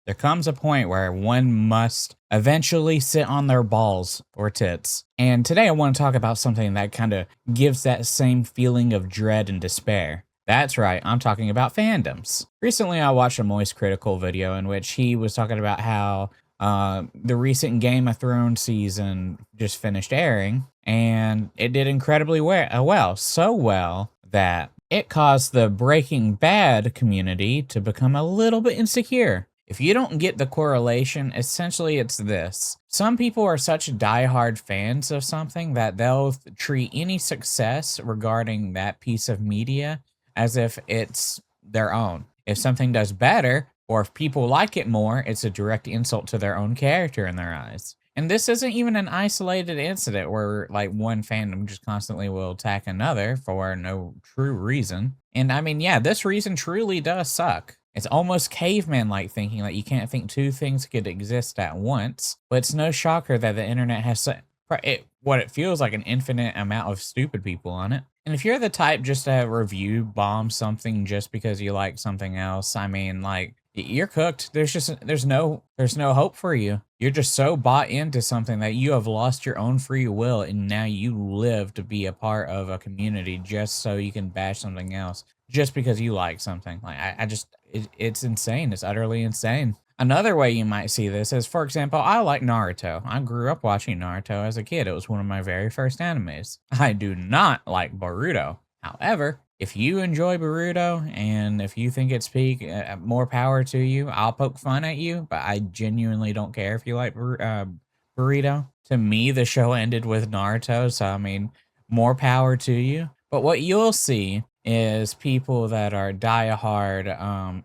there comes a point where one must eventually sit on their balls or tits. And today I want to talk about something that kind of gives that same feeling of dread and despair. That's right, I'm talking about fandoms. Recently, I watched a Moist Critical video in which he was talking about how the recent Game of Thrones season just finished airing, and it did incredibly well, so well that it caused the Breaking Bad community to become a little bit insecure. If you don't get the correlation, essentially it's this. Some people are such diehard fans of something that they'll treat any success regarding that piece of media as if it's their own. If something does better, or if people like it more, it's a direct insult to their own character in their eyes. And this isn't even an isolated incident where like one fandom just constantly will attack another for no true reason. And I mean, yeah, this reason truly does suck. It's almost caveman like thinking that you can't think two things could exist at once. But it's no shocker that the internet has what it feels like an infinite amount of stupid people on it. And if you're the type just to review bomb something just because you like something else, I mean, like, you're cooked. There's no hope for you. You're just so bought into something that you have lost your own free will, and now you live to be a part of a community just so you can bash something else just because you like something. Like it's insane. It's utterly insane. Another way you might see this is, for example, I like Naruto. I grew up watching Naruto as a kid. It was one of my very first animes. I do not like Boruto. However, if you enjoy Boruto and if you think it's peak, more power to you. I'll poke fun at you, but I genuinely don't care if you like Burrito. To me, the show ended with Naruto, so I mean, more power to you. But what you'll see is people that are diehard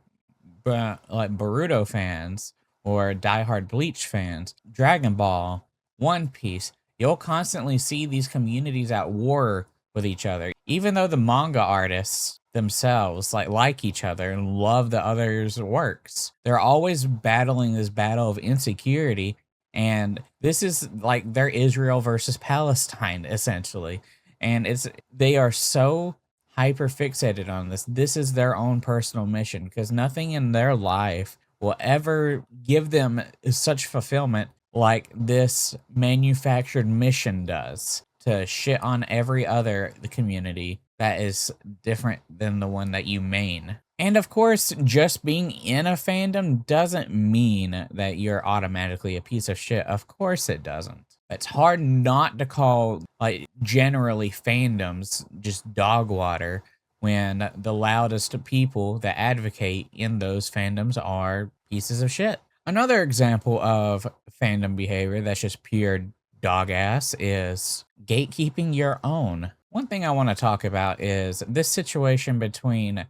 like Boruto fans or diehard Bleach fans, Dragon Ball, One Piece. You'll constantly see these communities at war with each other, even though the manga artists themselves like each other and love the other's works. They're always battling this battle of insecurity, and this is like their Israel versus Palestine essentially. And they are so hyper fixated on this. This is their own personal mission because nothing in their life will ever give them such fulfillment like this manufactured mission does, to shit on every other community that is different than the one that you main. And of course, just being in a fandom doesn't mean that you're automatically a piece of shit. Of course it doesn't. It's hard not to call, like, generally fandoms just dog water when the loudest people that advocate in those fandoms are pieces of shit. Another example of fandom behavior that's just pure dog ass is gatekeeping your own. One thing I want to talk about is this situation between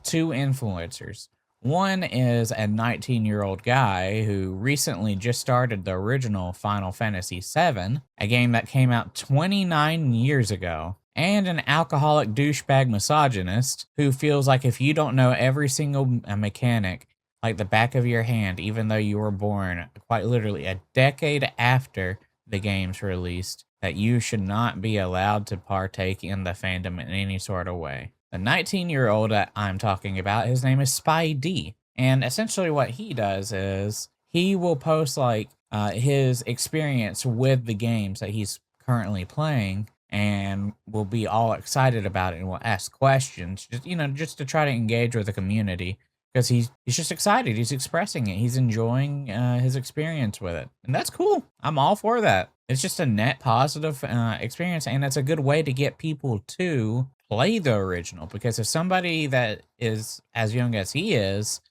two influencers. One is a 19-year-old guy who recently just started the original Final Fantasy VII, a game that came out 29 years ago, and an alcoholic douchebag misogynist who feels like if you don't know every single mechanic like the back of your hand, even though you were born quite literally a decade after the game's released, that you should not be allowed to partake in the fandom in any sort of way. The 19-year-old that I'm talking about, his name is Spy D. And essentially what he does is he will post like his experience with the games that he's currently playing and will be all excited about it and will ask questions, just to try to engage with the community because he's just excited. He's expressing it. He's enjoying his experience with it. And that's cool. I'm all for that. It's just a net positive experience, and it's a good way to get people to play the original, because if somebody that is as young as he is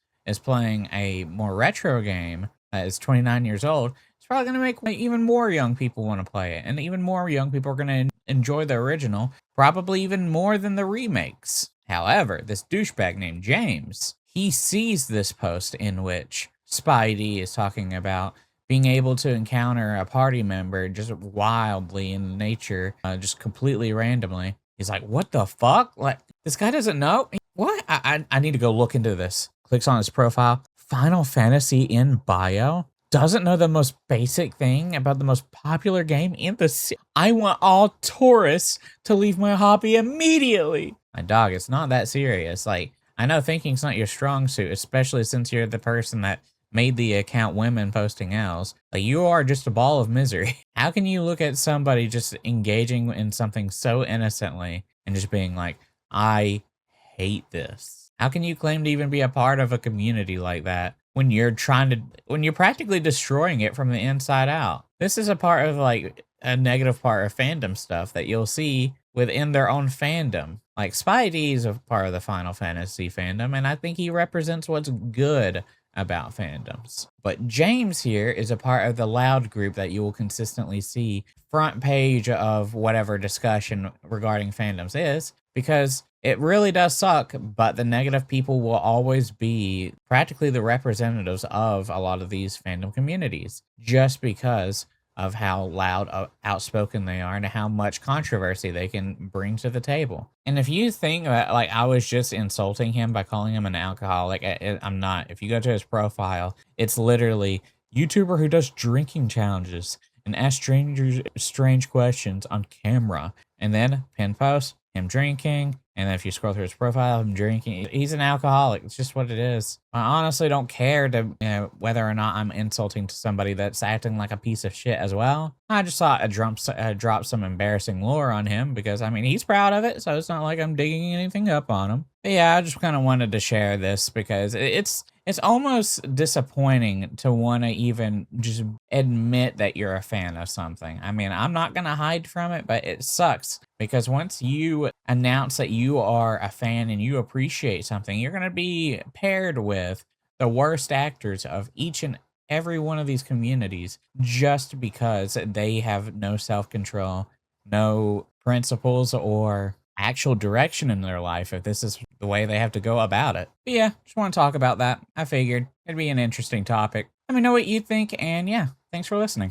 playing a more retro game that is 29 years old, it's probably going to make even more young people want to play it, and even more young people are going to enjoy the original, probably even more than the remakes. However, this douchebag named James, he sees this post in which Spidey is talking about being able to encounter a party member just wildly in nature, just completely randomly. He's like, what the fuck? Like, this guy doesn't know? What? I need to go look into this. Clicks on his profile. Final Fantasy in bio. Doesn't know the most basic thing about the most popular game in the I want all tourists to leave my hobby immediately. My dog, it's not that serious. Like, I know thinking's not your strong suit, especially since you're the person that made the account women posting owls. Like, you are just a ball of misery. How can you look at somebody just engaging in something so innocently and just being like, I hate this? How can you claim to even be a part of a community like that when when you're practically destroying it from the inside out? This is a part of like a negative part of fandom stuff that you'll see within their own fandom. Like Spidey is a part of the Final Fantasy fandom, and I think he represents what's good about fandoms. But James here is a part of the loud group that you will consistently see front page of whatever discussion regarding fandoms is, because it really does suck, but the negative people will always be practically the representatives of a lot of these fandom communities, just because of how loud, outspoken they are and how much controversy they can bring to the table. And if you think that, like, I was just insulting him by calling him an alcoholic, I'm not. If you go to his profile, it's literally YouTuber who does drinking challenges and asks strangers strange questions on camera. And then pin post, him drinking. And then if you scroll through his profile, him drinking. He's an alcoholic. It's just what it is. I honestly don't care whether or not I'm insulting to somebody that's acting like a piece of shit as well. I just thought I'd drop some embarrassing lore on him because, I mean, he's proud of it, so it's not like I'm digging anything up on him. But yeah, I just kind of wanted to share this because it's almost disappointing to want to even just admit that you're a fan of something. I mean, I'm not going to hide from it, but it sucks because once you announce that you are a fan and you appreciate something, you're going to be paired with the worst actors of each and every one of these communities just because they have no self-control, no principles, or actual direction in their life if this is the way they have to go about it. But yeah, just want to talk about that. I figured it'd be an interesting topic. Let me know what you think, and yeah, thanks for listening.